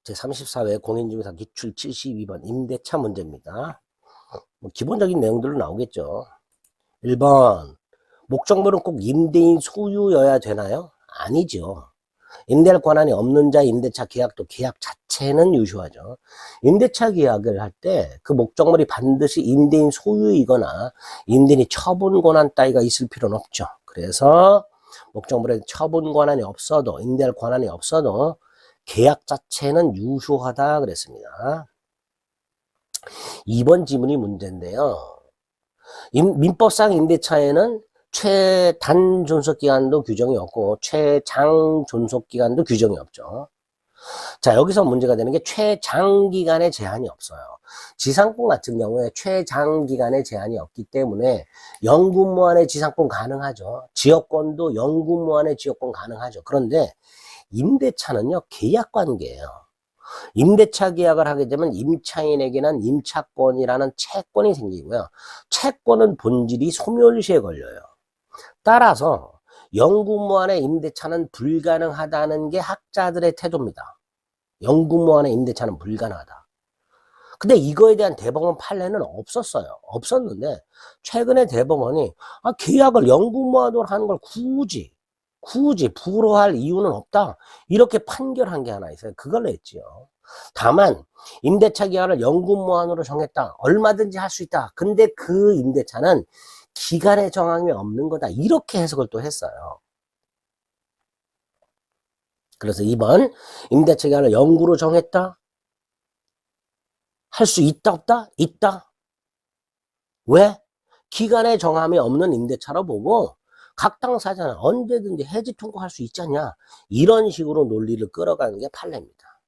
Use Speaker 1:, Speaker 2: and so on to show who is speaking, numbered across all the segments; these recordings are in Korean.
Speaker 1: 제34회 공인중개사 기출 72번 임대차 문제입니다. 기본적인 내용들로 나오겠죠. 1번 목적물은 꼭 임대인 소유여야 되나요? 아니죠. 임대할 권한이 없는 자 임대차 계약도 계약 자체는 유효하죠. 임대차 계약을 할 때 그 목적물이 반드시 임대인 소유이거나 임대인이 처분 권한 따위가 있을 필요는 없죠. 그래서 목적물에 처분 권한이 없어도 임대할 권한이 없어도 계약 자체는 유효하다 그랬습니다. 2번 지문이 문제인데요. 민법상 임대차에는 최단 존속기간도 규정이 없고 최장 존속기간도 규정이 없죠. 자, 여기서 문제가 되는 게 최장기간의 제한이 없어요. 지상권 같은 경우에 최장기간의 제한이 없기 때문에 영구무한의 지상권 가능하죠. 지역권도 영구무한의 지역권 가능하죠. 그런데 임대차는요, 계약관계예요. 임대차 계약을 하게 되면 임차인에게는 임차권이라는 채권이 생기고요. 채권은 본질이 소멸시에 걸려요. 따라서 영구무한의 임대차는 불가능하다는 게 학자들의 태도입니다. 영구무한의 임대차는 불가능하다. 근데 이거에 대한 대법원 판례는 없었어요. 없었는데 최근에 대법원이 계약을 영구무한으로 하는 걸 굳이 불허할 이유는 없다. 이렇게 판결한 게 하나 있어요. 그걸 냈지요. 다만 임대차 계약을 영구무한으로 정했다. 얼마든지 할 수 있다. 근데 그 임대차는 기간의 정함이 없는 거다. 이렇게 해석을 또 했어요. 그래서 2번 임대차 계약을 영구로 정했다. 할 수 있다 없다? 있다. 왜? 기간의 정함이 없는 임대차로 보고 각 당사자는 언제든지 해지 통고할 수 있지 않냐. 이런 식으로 논리를 끌어가는 게 판례입니다.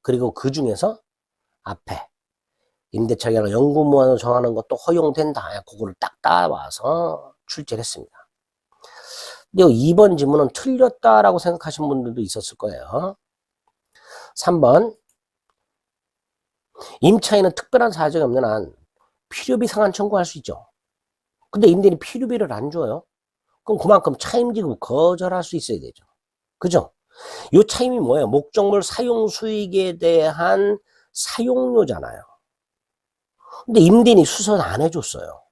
Speaker 1: 그리고 그 중에서 앞에 임대차 계약을 영구무한으로 정하는 것도 허용된다. 그거를 딱 따와서 출제를 했습니다. 근데 2번 지문은 틀렸다라고 생각하시는 분들도 있었을 거예요. 3번 임차인은 특별한 사정이 없는 한 필요비 상한 청구할 수 있죠. 근데 임대인이 필요비를 안 줘요. 그럼 그만큼 차임지급 거절할 수 있어야 되죠. 그죠? 이 차임이 뭐예요? 목적물 사용 수익에 대한 사용료잖아요. 근데 임대인이 수선 안 해줬어요.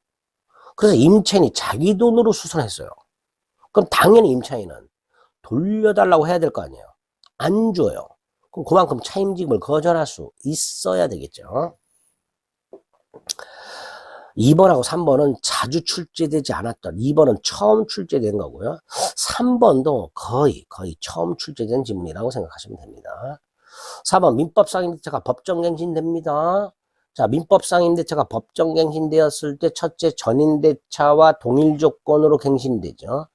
Speaker 1: 그래서 임차인이 자기 돈으로 수선했어요. 그럼 당연히 임차인은 돌려달라고 해야 될 거 아니에요. 안 줘요. 그럼 그만큼 차임지급을 거절할 수 있어야 되겠죠. 2번하고 3번은 자주 출제되지 않았던, 2번은 처음 출제된 거고요. 3번도 거의 처음 출제된 지문이라고 생각하시면 됩니다. 4번 민법상 임대차가 법정갱신됩니다. 자, 민법상 임대차가 법정갱신되었을 때 첫째 전임대차와 동일 조건으로 갱신되죠.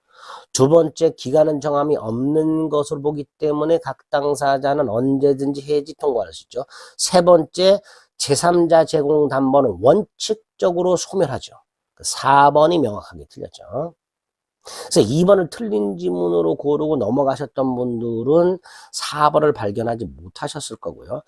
Speaker 1: 두 번째 기간은 정함이 없는 것으로 보기 때문에 각 당사자는 언제든지 해지 통고할 수 있죠. 세 번째 제3자 제공 담보는 원칙적으로 소멸하죠. 4번이 명확하게 틀렸죠. 그래서 2번을 틀린 지문으로 고르고 넘어가셨던 분들은 4번을 발견하지 못하셨을 거고요.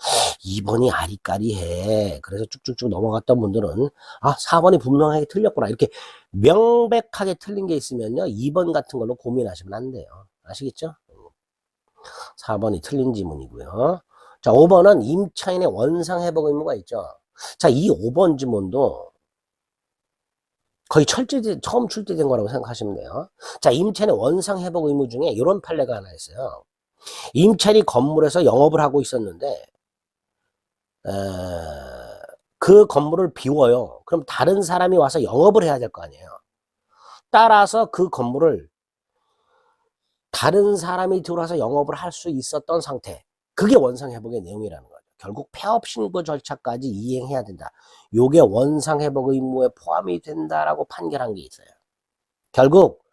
Speaker 1: 2번이 아리까리해. 그래서 쭉쭉쭉 넘어갔던 분들은 4번이 분명하게 틀렸구나. 이렇게 명백하게 틀린 게 있으면요. 2번 같은 걸로 고민하시면 안 돼요. 아시겠죠? 4번이 틀린 지문이고요. 자, 5번은 임차인의 원상회복 의무가 있죠. 자, 이 5번 지문도 거의 처음 출제된 거라고 생각하시면 돼요. 자, 임차인의 원상회복 의무 중에 이런 판례가 하나 있어요. 임차인이 건물에서 영업을 하고 있었는데 그 건물을 비워요. 그럼 다른 사람이 와서 영업을 해야 될 거 아니에요. 따라서 그 건물을 다른 사람이 들어와서 영업을 할 수 있었던 상태. 그게 원상회복의 내용이라는 거죠. 결국 폐업 신고 절차까지 이행해야 된다. 요게 원상회복 의무에 포함이 된다라고 판결한 게 있어요. 결국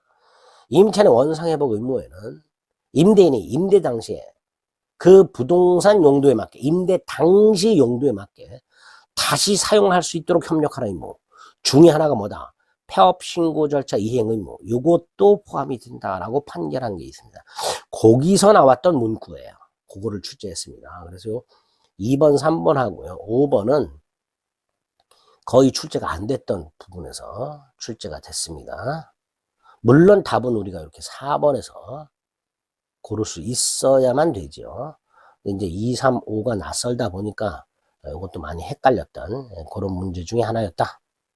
Speaker 1: 임차인의 원상회복 의무에는 임대인이 임대 당시에 그 부동산 용도에 맞게, 임대 당시 용도에 맞게 다시 사용할 수 있도록 협력하는 의무 중에 하나가 뭐다? 폐업 신고 절차 이행 의무. 이것도 포함이 된다라고 판결한 게 있습니다. 거기서 나왔던 문구예요. 그거를 출제했습니다. 그래서 2번, 3번 하고요. 5번은 거의 출제가 안 됐던 부분에서 출제가 됐습니다. 물론 답은 우리가 이렇게 4번에서 고를 수 있어야만 되죠. 이제 2, 3, 5가 낯설다 보니까 이것도 많이 헷갈렸던 그런 문제 중에 하나였다.